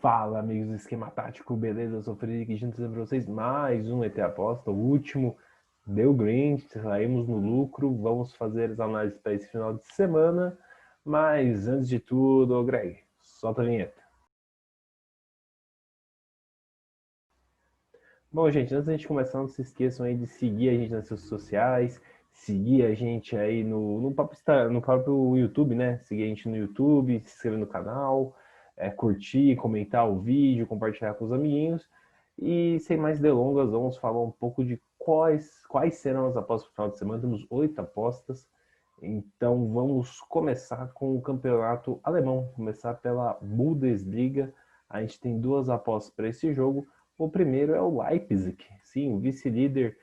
Fala, amigos do Esquema Tático, beleza? Eu sou o Frederico, junto com vocês mais um ET Aposta, o último deu green, saímos no lucro, vamos fazer as análises para esse final de semana, mas antes de tudo, Greg, solta a vinheta. Bom, gente, antes da gente começar, não se esqueçam aí de seguir a gente nas redes sociais, seguir a gente aí no próprio YouTube, né? Seguir a gente no YouTube, se inscrever no canal, curtir, comentar o vídeo, compartilhar com os amiguinhos. E sem mais delongas, vamos falar um pouco de quais serão as apostas para o final de semana. Temos 8 apostas, então vamos começar com o campeonato alemão, começar pela Bundesliga. A gente tem duas apostas para esse jogo. O primeiro é o Leipzig, sim, o vice-líder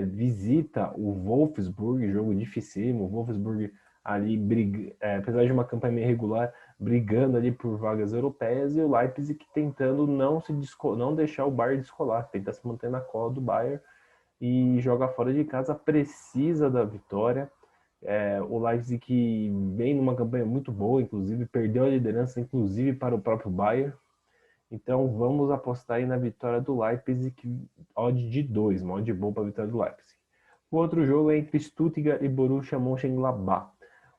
visita o Wolfsburg, jogo dificílimo. O Wolfsburg ali, apesar de uma campanha meio regular, brigando ali por vagas europeias, e o Leipzig tentando não deixar o Bayern descolar, tentar se manter na cola do Bayern e joga fora de casa, precisa da vitória. O Leipzig vem numa campanha muito boa, inclusive perdeu a liderança, inclusive para o próprio Bayern. Então vamos apostar aí na vitória do Leipzig, odd de 2, uma odd boa para a vitória do Leipzig. O outro jogo é entre Stuttgart e Borussia Mönchengladbach.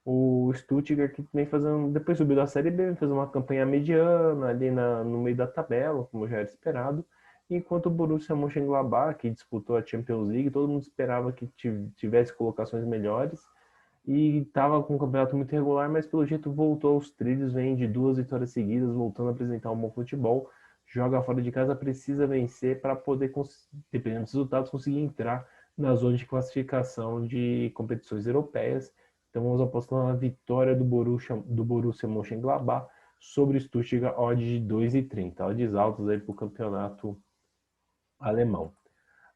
O Stuttgart que vem fazendo, depois subiu da Série B, vem fazendo uma campanha mediana ali no meio da tabela, como já era esperado, enquanto o Borussia Mönchengladbach, que disputou a Champions League, todo mundo esperava que tivesse colocações melhores, e estava com um campeonato muito regular, mas pelo jeito voltou aos trilhos, vem de 2 vitórias seguidas, voltando a apresentar um bom futebol, joga fora de casa, precisa vencer para poder, dependendo dos resultados, conseguir entrar na zona de classificação de competições europeias. Então vamos apostar na vitória do Borussia Mönchengladbach sobre o Stuttgart, odd de 2,30, odds altas aí para o campeonato alemão.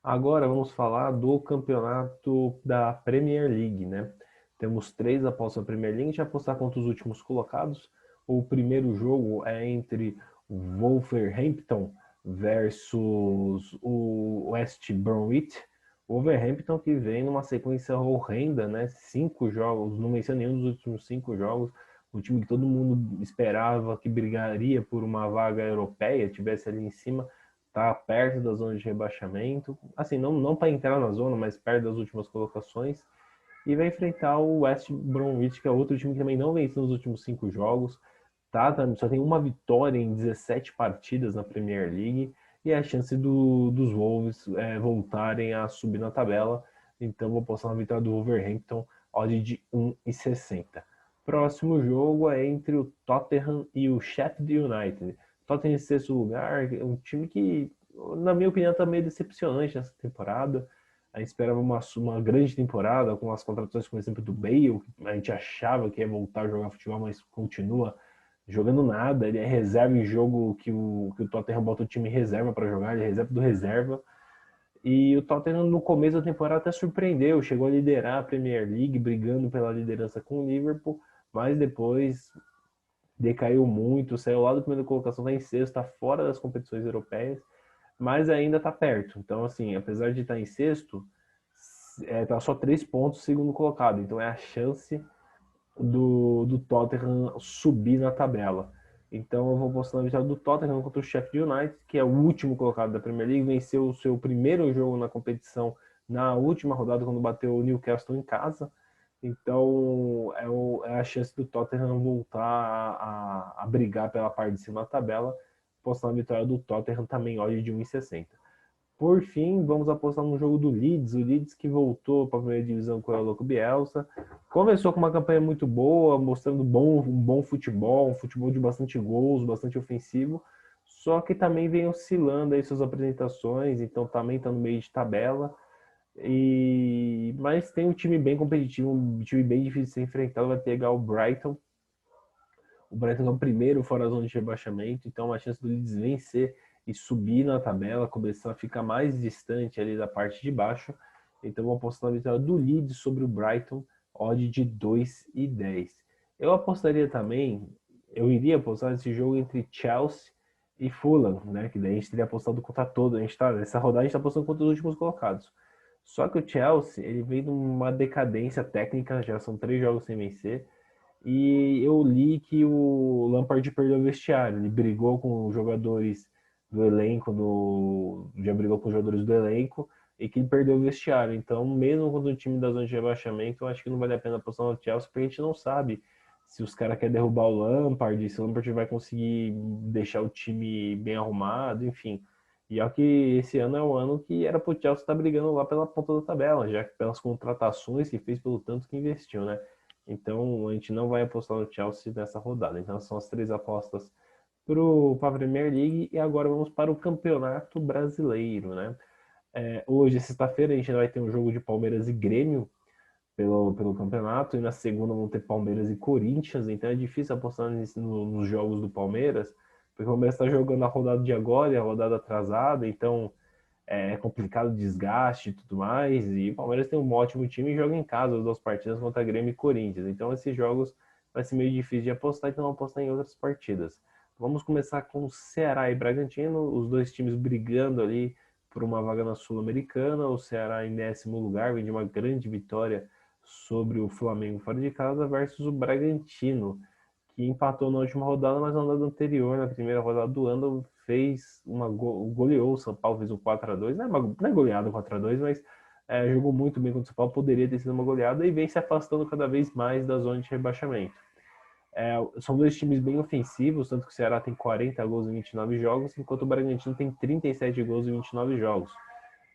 Agora vamos falar do campeonato da Premier League, né? Temos 3 apostas na Premier League, a gente vai apostar contra os últimos colocados. O primeiro jogo é entre Wolverhampton versus o West Bromwich. O Wolverhampton que vem numa sequência horrenda, né? 5 jogos, não venceu nenhum dos últimos 5 jogos. O time que todo mundo esperava que brigaria por uma vaga europeia, tivesse ali em cima, tá perto da zona de rebaixamento, assim, não para entrar na zona, mas perto das últimas colocações, e vai enfrentar o West Bromwich, que é outro time que também não venceu nos últimos 5 jogos, só tem uma vitória em 17 partidas na Premier League, e a chance dos Wolves voltarem a subir na tabela. Então vou postar na vitória do Wolverhampton, odd de 1,60. Próximo jogo é entre o Tottenham e o Sheffield United. Tottenham em sexto lugar, um time que, na minha opinião, está meio decepcionante nessa temporada. A gente esperava uma grande temporada, com as contratações, por exemplo, do Bale, que a gente achava que ia voltar a jogar futebol, mas continua jogando nada. Ele é reserva em jogo que o Tottenham bota o time em reserva para jogar, ele é reserva do reserva. E o Tottenham, no começo da temporada, até surpreendeu, chegou a liderar a Premier League, brigando pela liderança com o Liverpool, mas depois decaiu muito, saiu lá da primeira colocação, está em sexto, está fora das competições europeias, mas ainda está perto. Então, assim, apesar de estar em sexto, está só 3 pontos segundo colocado. Então é a chance do Tottenham subir na tabela. Então eu vou postar na vitória do Tottenham contra o Sheffield United, que é o último colocado da Premier League, venceu o seu primeiro jogo na competição na última rodada, quando bateu o Newcastle em casa. Então é a chance do Tottenham voltar a brigar pela parte de cima da tabela. Postando a vitória do Tottenham também, olha de 1,60. Por fim, vamos apostar no jogo do Leeds. O Leeds que voltou para a primeira divisão com o Louco Bielsa. Começou com uma campanha muito boa, mostrando um bom futebol, um futebol de bastante gols, bastante ofensivo. Só que também vem oscilando aí suas apresentações, então também está no meio de tabela. Mas tem um time bem competitivo, um time bem difícil de ser enfrentado. Vai pegar o Brighton. O Brighton é o primeiro fora da zona de rebaixamento, então a chance do Leeds vencer e subir na tabela, começar a ficar mais distante ali da parte de baixo. Então vou apostar na vitória do Leeds sobre o Brighton, odd de 2,10. Eu apostaria também, eu iria apostar nesse jogo entre Chelsea e Fulham, né? Que daí a gente teria apostado contra todo. Nessa rodada a gente está apostando contra os últimos colocados. Só que o Chelsea, ele vem numa decadência técnica, já são 3 jogos sem vencer. E eu li que o Lampard perdeu o vestiário. Ele brigou com os jogadores do elenco, já brigou com os jogadores do elenco e que ele perdeu o vestiário. Então, mesmo contra o time da zona de rebaixamento, eu acho que não vale a pena apostar no Chelsea, porque a gente não sabe se os caras querem derrubar o Lampard, se o Lampard vai conseguir deixar o time bem arrumado, enfim. E é que esse ano é o ano que era pro Chelsea estar brigando lá pela ponta da tabela, já que pelas contratações que fez, pelo tanto que investiu, né? Então a gente não vai apostar no Chelsea nessa rodada. Então são as três apostas para a Premier League e agora vamos para o Campeonato Brasileiro, né? Hoje, sexta-feira, a gente vai ter um jogo de Palmeiras e Grêmio pelo campeonato, e na segunda vão ter Palmeiras e Corinthians, então é difícil apostar nos jogos do Palmeiras, porque o Palmeiras está jogando a rodada de agora e a rodada atrasada, então é complicado o desgaste e tudo mais. E o Palmeiras tem um ótimo time e joga em casa as duas partidas contra Grêmio e Corinthians. Então esses jogos vai ser meio difícil de apostar, então vamos apostar em outras partidas. Vamos começar com Ceará e Bragantino, os dois times brigando ali por uma vaga na Sul-Americana. O Ceará em 10º lugar, vem de uma grande vitória sobre o Flamengo fora de casa versus o Bragantino, que empatou na última rodada, mas na rodada anterior, na primeira rodada do ano, goleou o São Paulo, fez um 4-2, não é goleada 4-2, mas jogou muito bem contra o São Paulo, poderia ter sido uma goleada e vem se afastando cada vez mais da zona de rebaixamento. São dois times bem ofensivos, tanto que o Ceará tem 40 gols em 29 jogos, enquanto o Bragantino tem 37 gols em 29 jogos.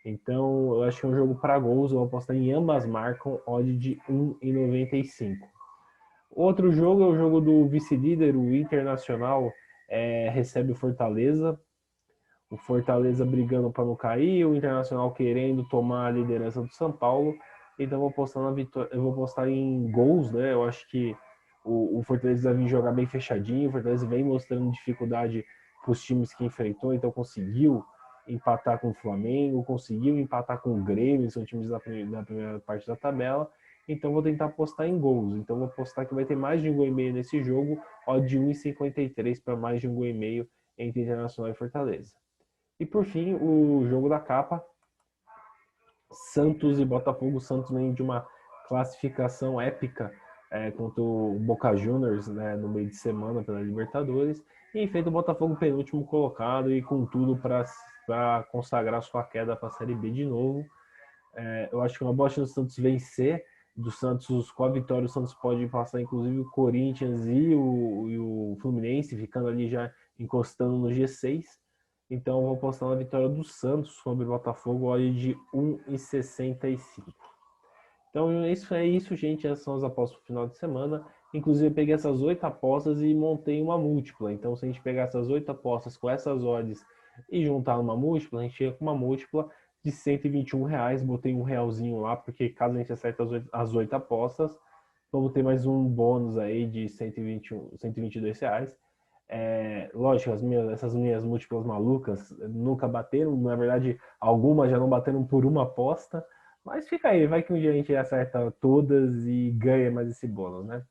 Então, eu acho que é um jogo para gols, eu vou apostar em ambas marcam, odd de 1,95. Outro jogo é o jogo do vice-líder, o Internacional recebe o Fortaleza. O Fortaleza brigando para não cair, o Internacional querendo tomar a liderança do São Paulo. Então eu vou apostar na vitória, eu vou apostar em gols, né? Eu acho que o Fortaleza vai vir jogar bem fechadinho. O Fortaleza vem mostrando dificuldade para os times que enfrentou, então conseguiu empatar com o Flamengo, conseguiu empatar com o Grêmio, são times da primeira parte da tabela. Então vou tentar apostar em gols. Então vou apostar que vai ter mais de um gol e meio nesse jogo, ó de 1,53 para mais de um gol e meio entre Internacional e Fortaleza. E por fim, o jogo da capa, Santos e Botafogo. Santos vem de uma classificação épica contra o Boca Juniors, né, no meio de semana pela Libertadores, e enfrenta o Botafogo penúltimo colocado e com tudo para consagrar sua queda para a Série B de novo. Eu acho que é uma boa chance do Santos vencer. Do Santos, com a vitória, o Santos pode passar inclusive o Corinthians e o Fluminense, ficando ali já encostando no G6. Então, eu vou apostar na vitória do Santos sobre o Botafogo, olha de 1,65. Então, é isso, gente. Essas são as apostas do final de semana. Inclusive, eu peguei essas 8 apostas e montei uma múltipla. Então, se a gente pegar essas 8 apostas com essas odds e juntar numa múltipla, a gente chega com uma múltipla de R$ 121. Botei um realzinho lá, porque caso a gente acerte as 8 apostas, vamos ter mais um bônus aí de 122 reais. Lógico, essas minhas múltiplas malucas nunca bateram. Na verdade, algumas já não bateram por uma aposta. Mas fica aí, vai que um dia a gente acerta todas e ganha mais esse bônus, né?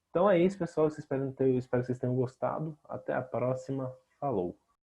Então é isso, pessoal. Espero que vocês tenham gostado. Até a próxima. Falou!